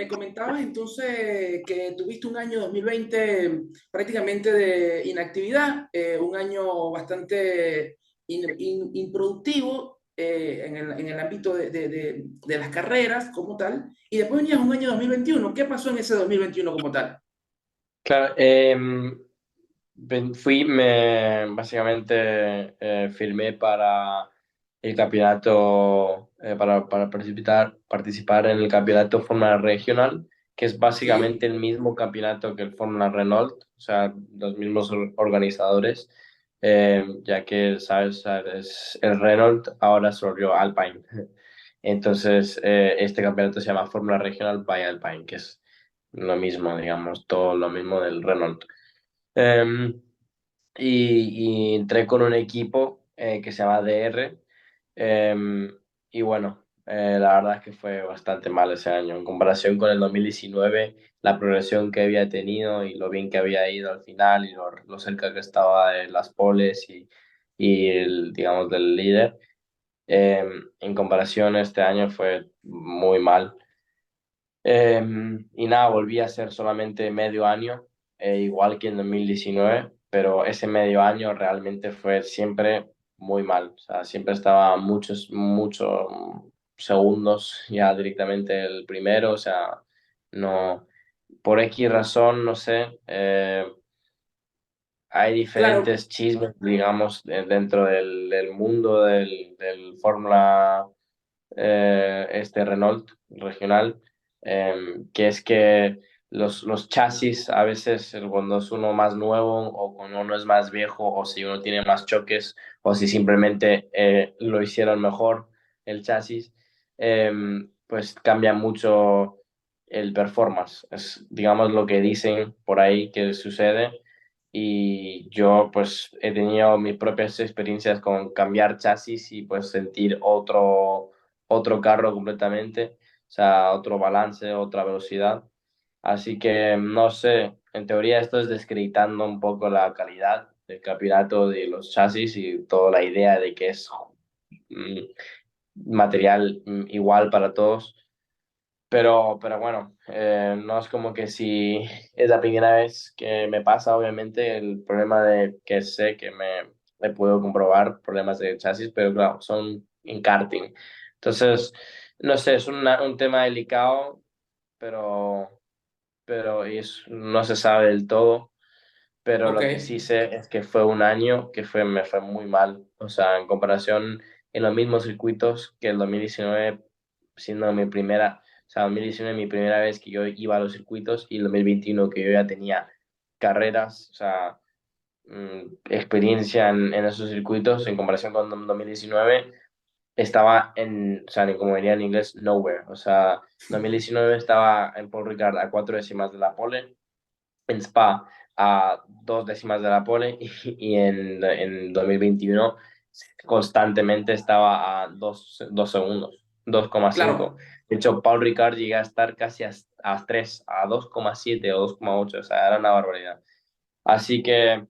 me comentabas entonces que tuviste un año 2020 prácticamente de inactividad, un año bastante improductivo en el ámbito de las carreras como tal, y después venías un año 2021. ¿Qué pasó en ese 2021 como tal? Claro, básicamente firmé para el campeonato, para participar en el campeonato Fórmula Regional, que es básicamente Sí, el mismo campeonato que el Fórmula Renault, o sea, los mismos organizadores, ya que, ¿sabes? Es el Renault ahora se volvió Alpine. Entonces, este campeonato se llama Fórmula Regional by Alpine, que es lo mismo, digamos, todo lo mismo del Renault. Em, y entré con un equipo que se llama DR. Y bueno, la verdad es que fue bastante mal ese año. En comparación con el 2019, la progresión que había tenido y lo bien que había ido al final y lo cerca que estaba de las poles y el, digamos, del líder, en comparación este año fue muy mal. Y nada, volví a ser solamente medio año, igual que en 2019, pero ese medio año realmente fue siempre muy mal. O sea, siempre estaba muchos segundos ya directamente el primero. O sea, no, por X razón, no sé. Hay claro, diferentes chismes, digamos, dentro del mundo del Fórmula este Renault regional, que es que los chasis a veces cuando es uno más nuevo o cuando uno es más viejo o si uno tiene más choques o si simplemente lo hicieron mejor el chasis, pues cambia mucho el performance. Es, digamos, lo que dicen por ahí que sucede. Y yo pues he tenido mis propias experiencias con cambiar chasis y pues sentir otro carro completamente, o sea, otro balance, otra velocidad. Así que no sé, en teoría esto es descreditando un poco la calidad del campeonato de los chasis y toda la idea de que es mm, material igual para todos. Pero bueno, no es como que si es la primera vez que me pasa, obviamente, el problema de que sé que me puedo comprobar problemas de chasis, pero claro, son en karting. Entonces, no sé, es un tema delicado, pero, no se sabe del todo. Pero ok. lo que sí sé es que fue un año que me fue muy mal. O sea, en comparación en los mismos circuitos que el 2019, siendo mi primera, o sea, 2019 mi primera vez que yo iba a los circuitos y el 2021 que yo ya tenía carreras, o sea, experiencia en esos circuitos en comparación con 2019, estaba en, o sea, como diría en inglés, nowhere. O sea, 2019 estaba en Paul Ricard a 4 décimas de la pole, en Spa a 2 décimas de la pole y en 2021 constantemente estaba a dos segundos, 2,5. Claro, De hecho, Paul Ricard llega a estar casi a 3, a 2,7 o 2,8, o sea, era una barbaridad. Así que,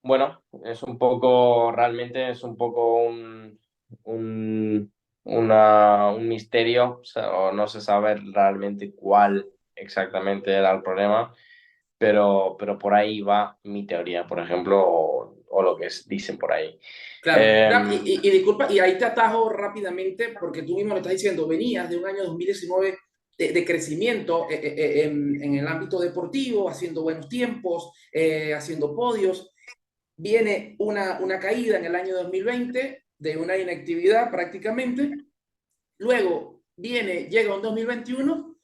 bueno, realmente es un poco un, un misterio, o sea, o no se sabe realmente cuál exactamente era el problema, pero por ahí va mi teoría, por ejemplo, o lo que dicen por ahí. claro. Gab, Eh, y disculpa, y ahí te atajo rápidamente porque tú mismo lo estás diciendo, venías de un año 2019 de crecimiento en el ámbito deportivo, haciendo buenos tiempos, haciendo podios. Viene una caída en el año 2020 de una inactividad prácticamente. Luego llega un 2021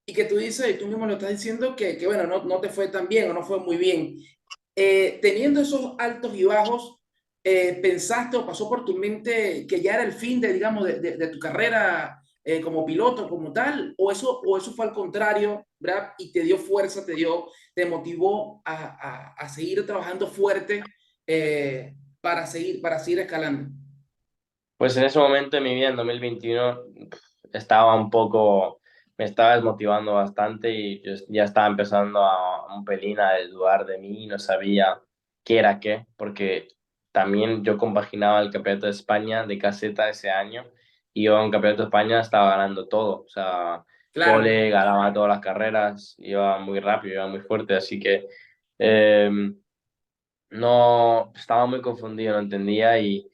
y que tú dices, y tú mismo lo estás diciendo, que bueno, no te fue tan bien o no fue muy bien. Teniendo esos altos y bajos, ¿pensaste o pasó por tu mente que ya era el fin de, digamos, de tu carrera como piloto, como tal? O eso fue al contrario, ¿verdad? Y te dio fuerza, te motivó a seguir trabajando fuerte para seguir escalando. pues en ese momento de mi vida, en 2021, estaba un poco, me estaba desmotivando bastante y yo ya estaba empezando a un pelín a dudar de mí, no sabía qué era qué, porque también yo compaginaba el Campeonato de España de caseta ese año y yo en Campeonato de España estaba ganando todo, o sea, Claro, pole, ganaba todas las carreras, iba muy rápido, iba muy fuerte, así que eh, no, estaba muy confundido, no entendía y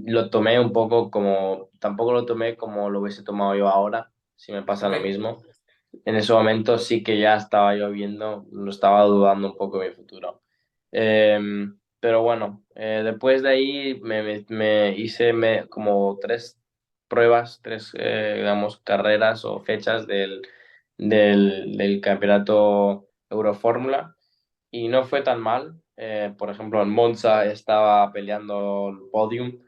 lo tomé un poco como, tampoco lo tomé como lo hubiese tomado yo ahora, si me pasa ok, lo mismo. En ese momento sí que ya estaba yo viendo, lo estaba dudando un poco de mi futuro. Eh, pero bueno, después de ahí me hice como tres pruebas, tres, digamos, carreras o fechas del campeonato Eurofórmula y no fue tan mal. Por ejemplo, en Monza estaba peleando el podium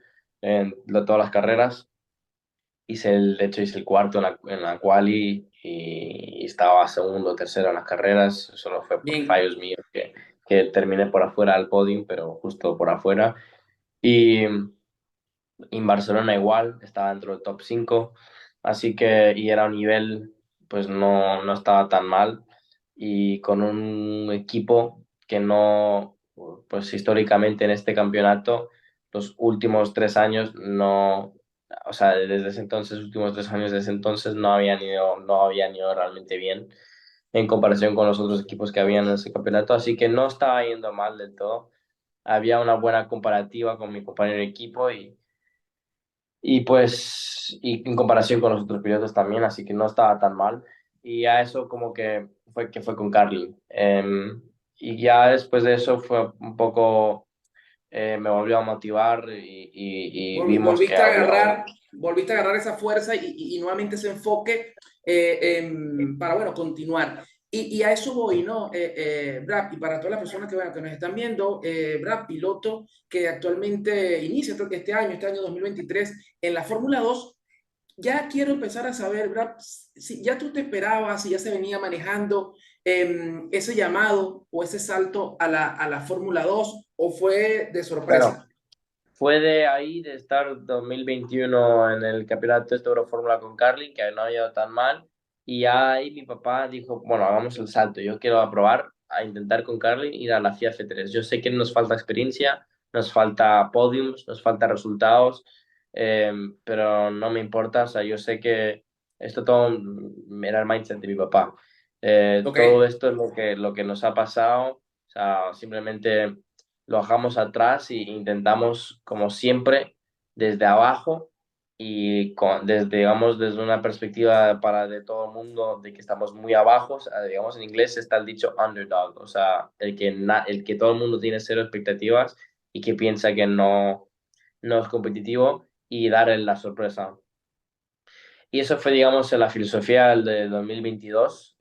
en todas las carreras. De hecho, hice el cuarto en la quali y estaba segundo o tercero en las carreras. Solo fue por bien, fallos míos que terminé por afuera del podium, pero justo por afuera. Y en Barcelona igual, estaba dentro del top 5 así que, y era un nivel, pues no estaba tan mal, y con un equipo que no, pues históricamente en este campeonato, los últimos 3 años no, o sea, desde ese entonces, últimos 3 años desde ese entonces no habían ido realmente bien en comparación con los otros equipos que habían en ese campeonato, así que no estaba yendo mal del todo. Había una buena comparativa con mi compañero de equipo y pues, y en comparación con los otros pilotos también, así que no estaba tan mal. Y a eso como que fue con Carlin. Y ya después de eso fue un poco, me volvió a motivar y vimos que había un... volviste a agarrar esa fuerza y nuevamente ese enfoque para, bueno, continuar. Y a eso voy, ¿no? Brad, y para todas las personas que, bueno, que nos están viendo, Brad, piloto que actualmente inicia este año 2023, en la Fórmula 2. Ya quiero empezar a saber, Brad, si ya tú te esperabas, si ya se venía manejando ese llamado o ese salto a la Fórmula 2 o fue de Bueno, sorpresa. fue de ahí, de estar 2021 en el campeonato de Eurofórmula con Carlin, que no había ido tan mal. Y ahí mi papá dijo, bueno, hagamos el salto. Yo quiero probar a intentar con Carlin ir a la FIA F3. Yo sé que nos falta experiencia, nos falta podiums, nos falta resultados, pero no me importa. O sea, yo sé que esto todo era el mindset de mi papá. Ok, Todo esto es lo que nos ha pasado. O sea, simplemente lo dejamos atrás e intentamos, como siempre, desde abajo y digamos, desde una perspectiva para de todo el mundo de que estamos muy abajo, o sea, digamos, en inglés está el dicho underdog, o sea, el que todo el mundo tiene cero expectativas y que piensa que no es competitivo y dar la sorpresa. Y eso fue, digamos, la filosofía de 2022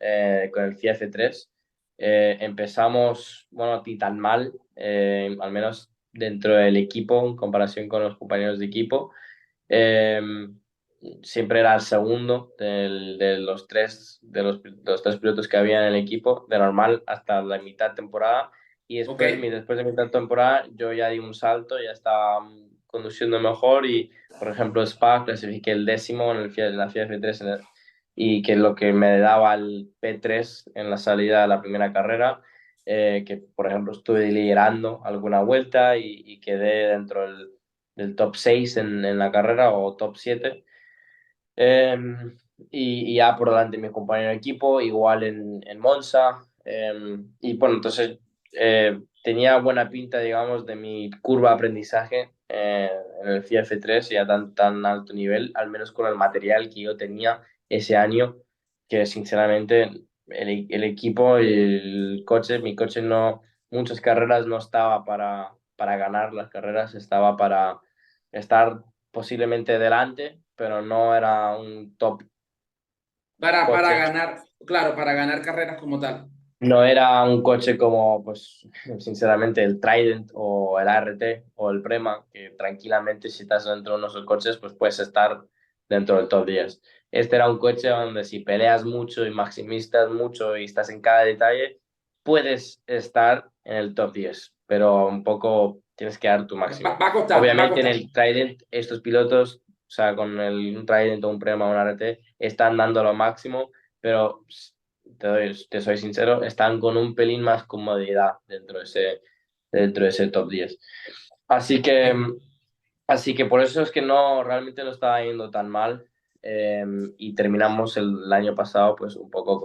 con el FIA F3. Empezamos, bueno, ni tan mal, al menos dentro del equipo, en comparación con los compañeros de equipo. Eh, Siempre era el segundo de los tres pilotos que había en el equipo, de normal hasta la mitad de temporada. Y ok. después de mitad de temporada, yo ya di un salto, ya estaba conduciendo mejor y, por ejemplo, Spa clasifiqué el décimo en la FIA F3 y que es lo que me daba el P3 en la salida de la primera carrera. Que por ejemplo estuve liderando alguna vuelta y quedé dentro del top 6 en la carrera o top 7. Y ya por delante mi compañero de equipo, igual en Monza. Y bueno, entonces tenía buena pinta, digamos, de mi curva de aprendizaje en el FIA F3 y a tan alto nivel, al menos con el material que yo tenía ese año, que sinceramente el equipo y mi coche no, muchas carreras no estaba para ganar las carreras, estaba para estar posiblemente delante, pero no era un top Para coche. ganar, claro, para ganar carreras como tal. No era un coche como, pues, sinceramente, el Trident o el ART o el Prema, que tranquilamente si estás dentro de uno de esos coches, pues puedes estar dentro del top 10. Este era un coche donde si peleas mucho y maximistas mucho y estás en cada detalle, puedes estar en el top 10, pero un poco tienes que dar tu máximo. Va a costar, va a Obviamente en costar. el Trident, estos pilotos, o sea, con un Trident o un Prema o un ART, están dando lo máximo, pero te soy sincero, están con un pelín más comodidad dentro de ese top 10. Así que, Bien. así que por eso es que no, realmente no estaba yendo tan mal. y terminamos el año pasado pues un poco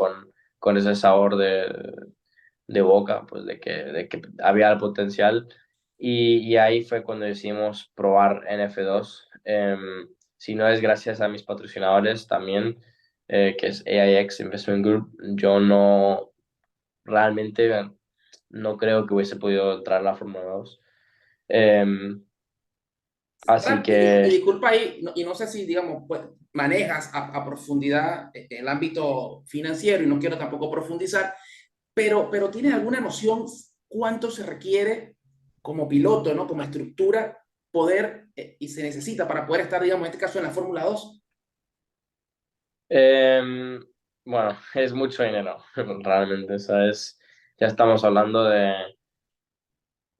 con ese sabor de boca, pues de que había el potencial y ahí fue cuando decidimos probar en F2. Si no es gracias a mis patrocinadores también, que es AIX Investment Group, yo no realmente no creo que hubiese podido entrar a la Fórmula 2. Em, Así Rap, y que disculpa ahí, y no sé si, digamos, pues, manejas a profundidad el ámbito financiero y no quiero tampoco profundizar, pero ¿tienes alguna noción cuánto se requiere como piloto, ¿no? Como estructura, poder y se necesita para poder estar, digamos, en este caso en la Fórmula 2? Em, bueno, es mucho dinero, realmente, ¿sabes? Ya estamos hablando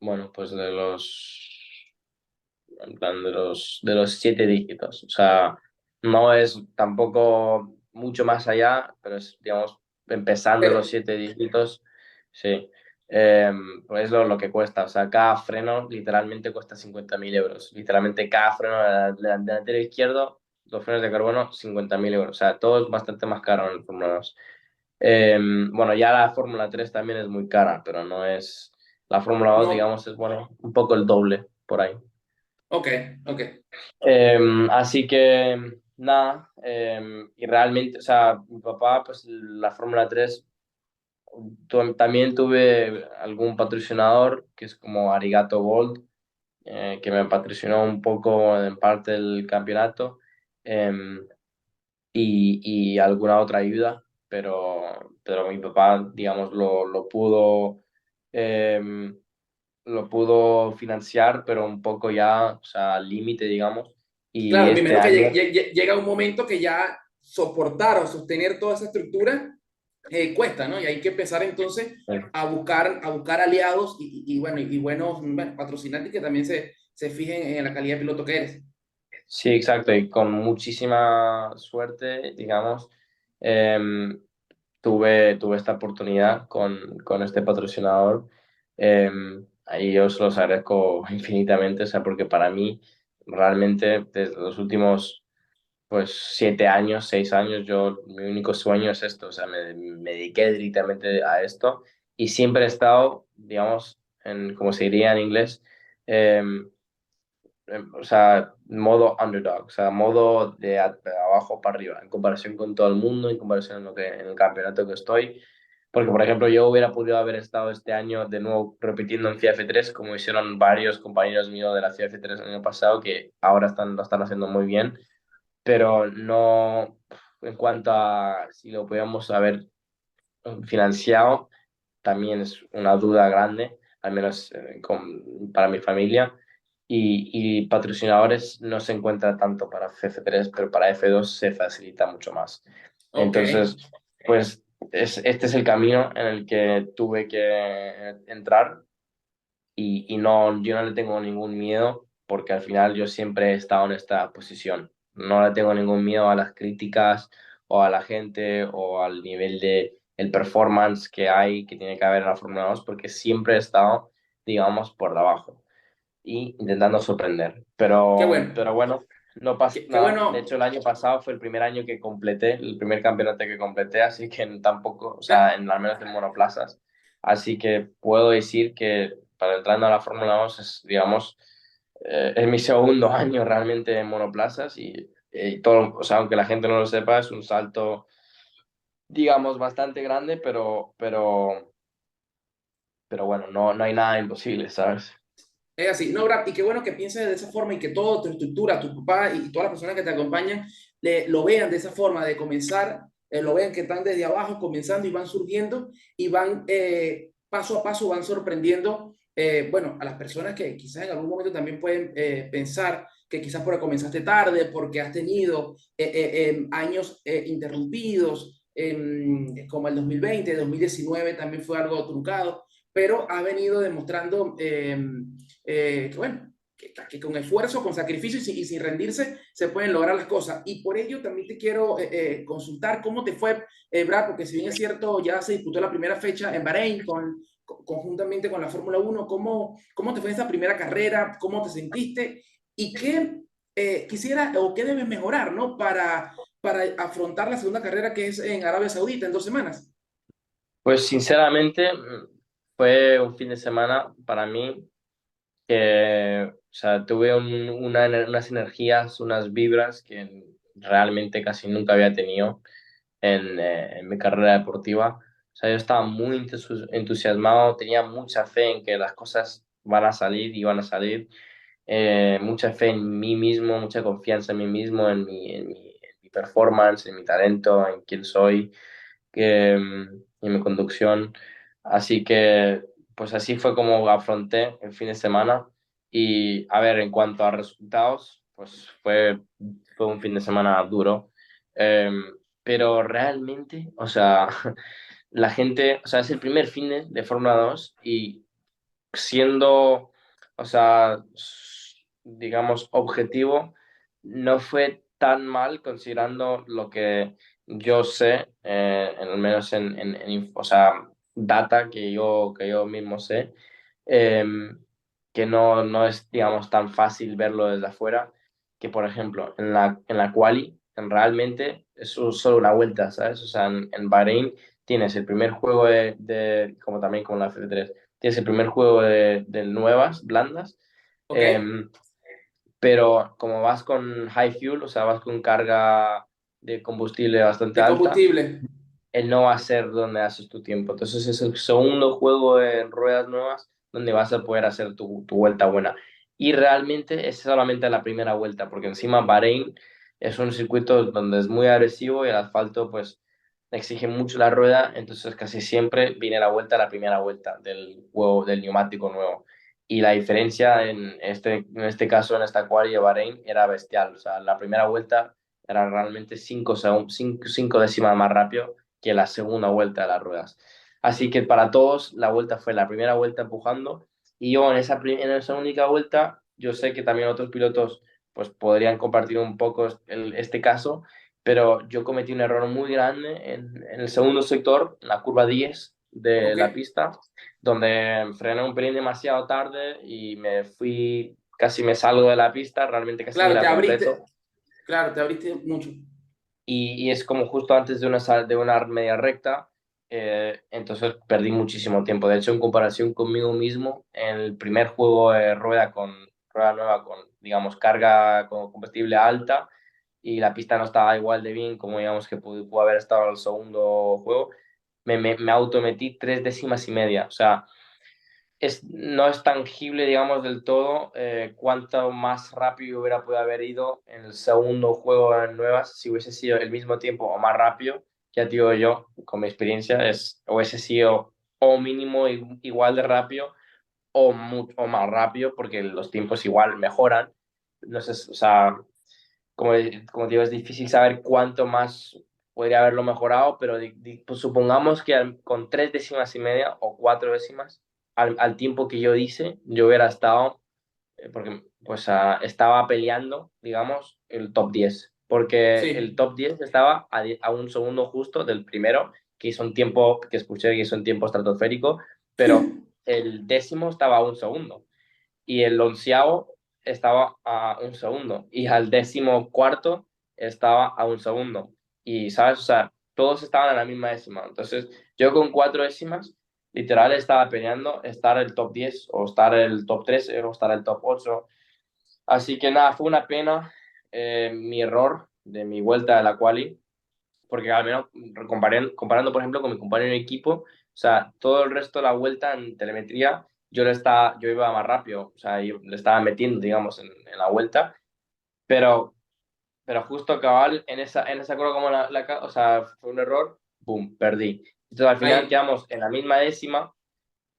bueno, pues en plan, de los 7 dígitos. O sea, no es tampoco mucho más allá, pero es, digamos, empezando Pero los 7 dígitos, sí. Pues es lo que cuesta. O sea, cada freno literalmente cuesta 50.000 euros. Literalmente cada freno delantero izquierdo, los frenos de carbono, 50.000 euros. O sea, todo es bastante más caro en el Fórmula 2. Bueno, ya la Fórmula 3 también es muy cara, pero no es... La Fórmula 2, no, digamos, es, bueno, un poco el doble por ahí. ok, ok. Así que nada, y realmente, o sea, mi papá, pues la Fórmula 3, también tuve algún patrocinador que es como Arigato Gold, que me patrocinó un poco en parte del campeonato, em, y alguna otra ayuda, pero mi papá, digamos, em, lo pudo financiar, pero un poco ya, o sea, al límite, digamos. Y Claro, me este imagino que año, llega un momento que ya soportar o sostener toda esa estructura cuesta, ¿no? Y hay que empezar entonces a buscar aliados bueno, y buenos, bueno, patrocinantes que también se fijen en la calidad de piloto que eres. sí, exacto, y con muchísima suerte, digamos, em, tuve esta oportunidad con este patrocinador. Ahí yo se los agradezco infinitamente, o sea, porque para mí, realmente, desde los últimos pues 7 años, 6 años, mi único sueño es esto, o sea, me dediqué directamente a esto y siempre he estado, digamos, como se diría en inglés, em, o sea, modo underdog, o sea, modo de abajo para arriba, en comparación con todo el mundo, en comparación en el campeonato que estoy. Porque, por ejemplo, yo hubiera podido haber estado este año de nuevo repitiendo en FIA F3, como hicieron varios compañeros míos de la FIA F3 el año pasado, que ahora lo están haciendo muy bien, pero no en cuanto a si lo podíamos haber financiado, también es una duda grande, al menos para mi familia. Y patrocinadores no se encuentra tanto para F3, pero para F2 se facilita mucho más. Ok, Entonces, pues este es el camino en el que tuve que entrar y no, yo no le tengo ningún miedo porque al final yo siempre he estado en esta posición. No le tengo ningún miedo a las críticas o a la gente o al nivel de el performance que hay, que tiene que haber en la Fórmula 2 porque siempre he estado, digamos, por debajo y intentando sorprender. qué Pero bueno, bueno, no pasa qué nada. De bueno. hecho, el año pasado fue el primer año que completé, el primer campeonato que completé, así que tampoco, o sea, al menos en monoplazas. Así que puedo decir que para entrando a la Fórmula 2 es, digamos, es mi segundo año realmente en monoplazas y todo, o sea, aunque la gente no lo sepa, es un salto, digamos, bastante grande, pero bueno, no hay nada imposible, ¿sabes? Es así, no, Brad, y qué bueno que pienses de esa forma y que toda tu estructura, tu papá y todas las personas que te acompañan lo vean de esa forma, de comenzar, lo vean que están desde abajo comenzando y van surgiendo y van paso a paso, van sorprendiendo, bueno, a las personas que quizás en algún momento también pueden pensar que quizás porque comenzaste tarde, porque has tenido años interrumpidos, como el 2020, 2019 también fue algo truncado, pero ha venido demostrando que bueno, que con esfuerzo, con sacrificio y sin rendirse se pueden lograr las cosas. Y por ello también te quiero consultar cómo te fue, Brad, porque si bien es cierto, ya se disputó la primera fecha en Bahrein conjuntamente con la Fórmula 1, ¿cómo te fue esta primera carrera? ¿Cómo te sentiste? ¿Y qué quisiera o qué debes mejorar, ¿no? para afrontar la segunda carrera que es en Arabia Saudita en 2 semanas? Pues sinceramente fue un fin de semana para mí que, o sea, tuve unas energías, unas vibras que realmente casi nunca había tenido en mi carrera deportiva. O sea, yo estaba muy entusiasmado, tenía mucha fe en que las cosas van a salir y van a salir, mucha fe en mí mismo, mucha confianza en mí mismo, en mi performance, en mi talento, en quién soy, en mi conducción. Así que, pues así fue como afronté el fin de semana. Y a ver, en cuanto a resultados, pues fue un fin de semana duro. Eh, pero realmente, o sea, la gente, o sea, es el primer fin de Fórmula 2 y siendo, o sea, digamos, objetivo, no fue tan mal considerando lo que yo sé, al menos o sea, data que yo mismo sé, eh, que no es, digamos, tan fácil verlo desde afuera, que por ejemplo, en la quali, realmente es solo una vuelta, ¿sabes? O sea, en Bahrein tienes el primer juego como también con la F3, tienes el primer juego de nuevas, blandas, ¿Ok? pero como vas con high fuel, o sea, vas con carga de combustible bastante De alta, combustible. él no va a ser donde haces tu tiempo. Entonces es el segundo juego en ruedas nuevas donde vas a poder hacer tu vuelta buena. Y realmente es solamente la primera vuelta, porque encima Bahrein es un circuito donde es muy agresivo y el asfalto pues exige mucho la rueda, entonces casi siempre viene la vuelta, la primera vuelta del juego, del neumático nuevo. Y la diferencia en este caso, en esta quali de Bahrein, era bestial. O sea, la primera vuelta era realmente 5 décimas más rápido que la segunda vuelta de las ruedas. Así que para todos la vuelta fue la primera vuelta empujando y yo en esa única vuelta, yo sé que también otros pilotos pues podrían compartir un poco este caso, pero yo cometí un error muy grande en el segundo sector, en la curva 10 de ¿Ok? la pista, donde frené un pelín demasiado tarde y casi me salgo de la pista, realmente casi ni Claro, la completo. claro, te abriste mucho. Y es como justo antes de una media recta, entonces perdí muchísimo tiempo. De hecho, en comparación conmigo mismo, en el primer juego de rueda nueva con, digamos, carga con combustible alta y la pista no estaba igual de bien como digamos que pudo haber estado en el segundo juego, me autometí 3 décimas y media. O sea, no es tangible, digamos, del todo cuánto más rápido hubiera podido haber ido en el segundo juego en nuevas si hubiese sido el mismo tiempo o más rápido. Ya te digo yo, con mi experiencia, hubiese sido o mínimo igual de rápido o mucho o más rápido porque los tiempos igual mejoran. No sé, o sea, como digo, es difícil saber cuánto más podría haberlo mejorado, pero pues supongamos que con 3 décimas y media o 4 décimas al tiempo que yo dice, yo hubiera estado, porque pues estaba peleando, digamos, el top 10 porque el Sí. top 10 estaba a un segundo justo del primero, que hizo un tiempo, que escuché que hizo un tiempo estratosférico, pero el décimo estaba a un segundo y el onceavo estaba a un segundo y al 14º estaba a un segundo. Y, ¿sabes? O sea, todos estaban a la misma décima. Entonces, yo con 4 décimas, literal, estaba peleando estar el top 10 o estar el top 13 o estar el top 8. Así que nada, fue una pena mi error de mi vuelta de la quali, porque al menos comparando, por ejemplo, con mi compañero de equipo, o sea, todo el resto de la vuelta en telemetría, yo iba más rápido, o sea, yo le estaba metiendo, digamos, en la vuelta, pero, pero justo cabal, en esa curva como o sea, fue un error, boom, perdí. Entonces al final Ahí. quedamos en la misma décima,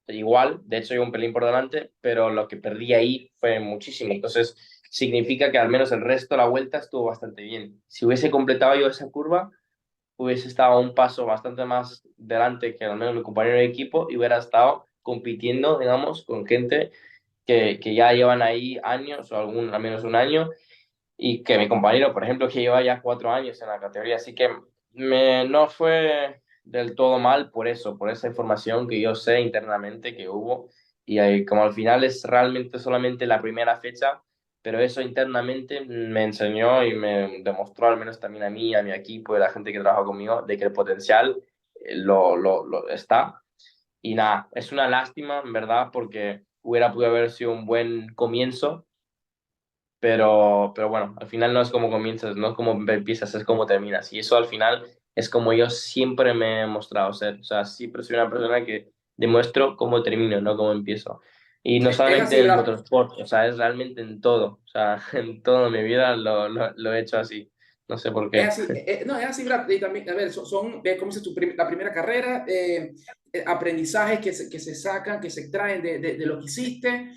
igual, de hecho, yo un pelín por delante, pero lo que perdí ahí fue muchísimo. Entonces, significa que al menos el resto de la vuelta estuvo bastante bien. Si hubiese completado yo esa curva, hubiese estado un paso bastante más delante que al menos mi compañero de equipo y hubiera estado compitiendo, digamos, con gente que ya llevan ahí años o al menos un año y que mi compañero, por ejemplo, que lleva ya 4 años en la categoría. Así que no fue del todo mal por eso, por esa información que yo sé internamente que hubo. Y como al final es realmente solamente la primera fecha, pero eso internamente me enseñó y me demostró, al menos también a mí, a mi equipo y a la gente que trabaja conmigo, de que el potencial lo está. Y nada, es una lástima, en verdad, porque hubiera podido haber sido un buen comienzo, pero bueno, al final no es como comienzas, no es como empiezas, es como terminas. Y eso al final es como yo siempre me he mostrado ser. O sea, siempre soy una persona que demuestro cómo termino, no cómo empiezo. Y no Es solamente así, en el Brad. motorsport, o sea, es realmente en todo. O sea, en toda mi vida lo he hecho así. No sé por Es qué. así, no, es así, Brad. Y también, a ver, ¿cómo dices tú? La primera carrera, aprendizajes que se sacan, que se extraen de lo que hiciste,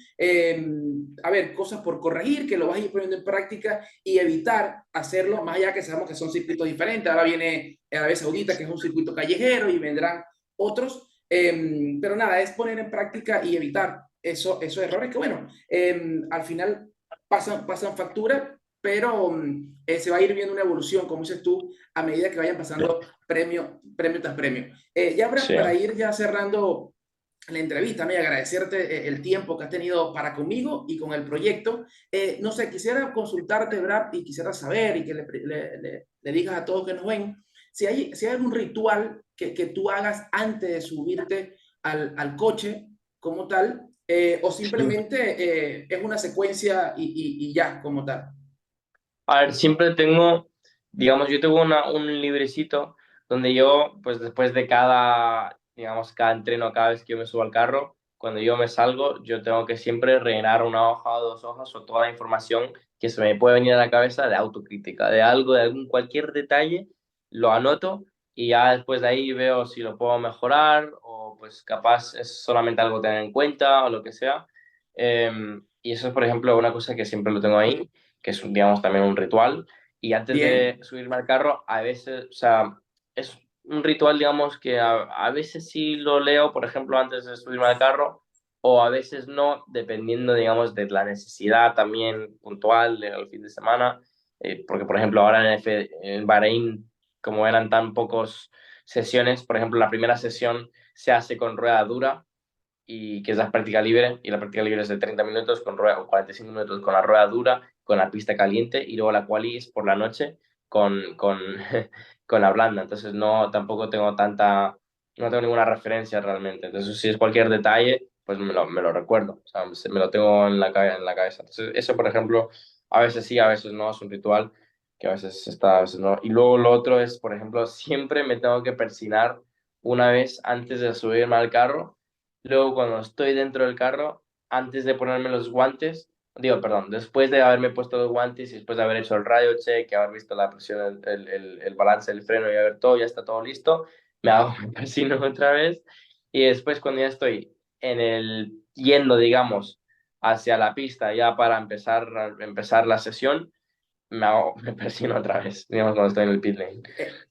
a ver, cosas por corregir, que lo vas a ir poniendo en práctica y evitar hacerlo, más allá que sabemos que son circuitos diferentes. Ahora viene Arabia Saudita, que es un circuito callejero, y vendrán otros. Pero nada, es poner en práctica y evitar esos errores que, bueno, al final pasan factura, pero se va a ir viendo una evolución, como dices tú, a medida que vayan pasando premio tras premio. Ya Sí. para ir ya cerrando la entrevista, ¿no? Y agradecerte el tiempo que has tenido para conmigo y con el proyecto. No sé, quisiera consultarte, Brad, y quisiera saber y que le digas a todos que nos ven, si hay algún ritual que tú hagas antes de subirte al coche como tal, o simplemente es una secuencia y ya como tal. A ver, siempre tengo, digamos, yo tengo un librecito donde yo, pues después de cada, digamos, cada entreno, cada vez que yo me subo al carro, cuando yo me salgo, yo tengo que siempre rellenar una hoja o dos hojas o toda la información que se me puede venir a la cabeza de autocrítica, de algo, de algún cualquier detalle, lo anoto y ya después de ahí veo si lo puedo mejorar o pues capaz es solamente algo a tener en cuenta o lo que sea. Y eso es, por ejemplo, una cosa que siempre lo tengo ahí que es, digamos, también un ritual. Y antes de Bien, subirme al carro, a veces, o sea, es un ritual, digamos, que a veces sí lo leo, por ejemplo, antes de subirme al carro, o a veces no, dependiendo, digamos, de la necesidad también puntual del fin de semana. Porque, por ejemplo, ahora en Bahrein, como eran tan pocos sesiones, por ejemplo, la primera sesión se hace con rueda dura y que es la práctica libre, y la práctica libre es de 30 minutos con rueda, o 45 minutos con la rueda dura, con la pista caliente, y luego la quali es por la noche con, con la blanda. Entonces no, tampoco tengo tanta, no tengo ninguna referencia realmente. Entonces si es cualquier detalle, pues me lo recuerdo, o sea, me lo tengo en en la cabeza. Entonces eso, por ejemplo, a veces sí, a veces no, es un ritual que a veces está, a veces no. Y luego lo otro es, por ejemplo, siempre me tengo que persinar una vez antes de subirme al carro. Luego, cuando estoy dentro del carro, antes de ponerme los guantes, digo, perdón, después de haberme puesto los guantes y después de haber hecho el radio check, haber visto la presión, el balance del freno y haber todo, ya está todo listo, me hago un persino otra vez y después cuando ya estoy yendo, digamos, hacia la pista ya para empezar la sesión, me persino otra vez, digamos, cuando estoy en el pit lane.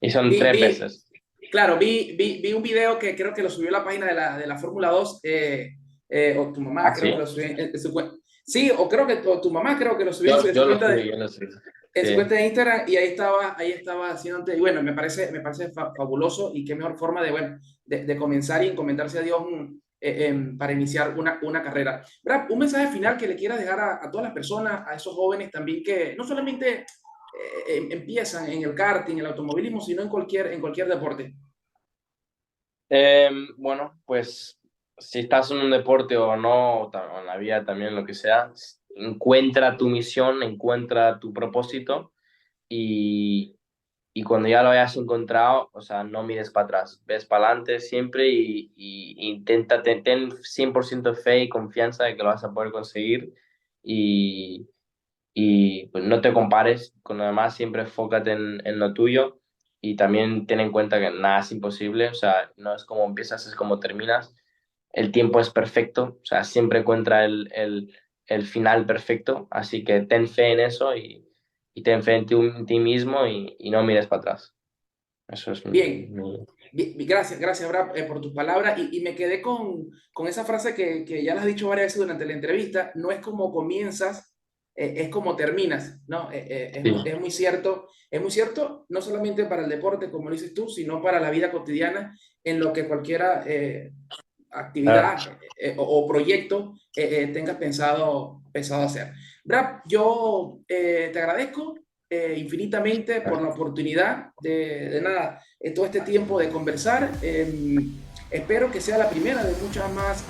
Y son vi, tres vi, veces. claro, vi un video que creo que lo subió a la página de la Fórmula 2, o tu mamá ¿Ah, creo que sí? lo subió en su cuenta. Sí, o creo que o tu mamá creo que lo subió en su Yo lo cuenta subí, yo lo subí. en su Sí. cuenta de Instagram, y ahí estaba haciendo, y bueno, me parece fabuloso, y qué mejor forma de, bueno, de comenzar y encomendarse a Dios, para iniciar una carrera. Brad, un mensaje final que le quieras dejar a todas las personas, a esos jóvenes también que no solamente empiezan en el karting, en el automovilismo, sino en cualquier deporte. Bueno, pues si estás en un deporte o no, o en la vida también, lo que sea, encuentra tu misión, encuentra tu propósito y, y cuando ya lo hayas encontrado, o sea, no mires para atrás, ves para adelante siempre y intenta, ten 100% fe y confianza de que lo vas a poder conseguir y pues no te compares con lo demás, siempre enfócate en lo tuyo y también ten en cuenta que nada es imposible, o sea, no es como empiezas, es como terminas. El tiempo es perfecto, o sea, siempre encuentra el final perfecto, así que ten fe en eso y ten fe en ti mismo y no mires para atrás. Eso es Bien, gracias, Brad, por tus palabras. Y me quedé con esa frase que ya la has dicho varias veces durante la entrevista: no es como comienzas, es como terminas, ¿no? Sí, Es muy cierto, no solamente para el deporte, como lo dices tú, sino para la vida cotidiana, en lo que cualquiera claro, actividad o proyecto tengas empezado a hacer. Brad, yo te agradezco infinitamente por la oportunidad de nada, todo este tiempo de conversar. Espero que sea la primera de muchas más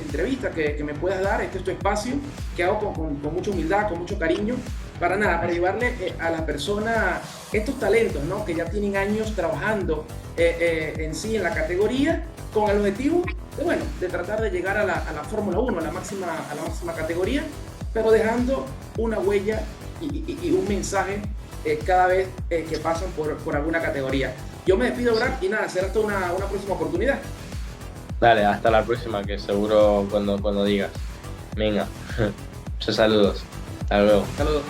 entrevistas que me puedas dar. Este es tu espacio que hago con mucha humildad, con mucho cariño, para nada, para llevarle a la persona estos talentos, ¿no? Que ya tienen años trabajando en sí en la categoría, con el objetivo de, bueno, de tratar de llegar a la Fórmula 1, a la máxima categoría, pero dejando una huella y un mensaje cada vez que pasan por alguna categoría. Yo me despido, Brad, y nada, será hasta una próxima oportunidad. Dale, hasta la próxima, que seguro cuando digas. Venga, muchos saludos. Hasta luego. Saludos.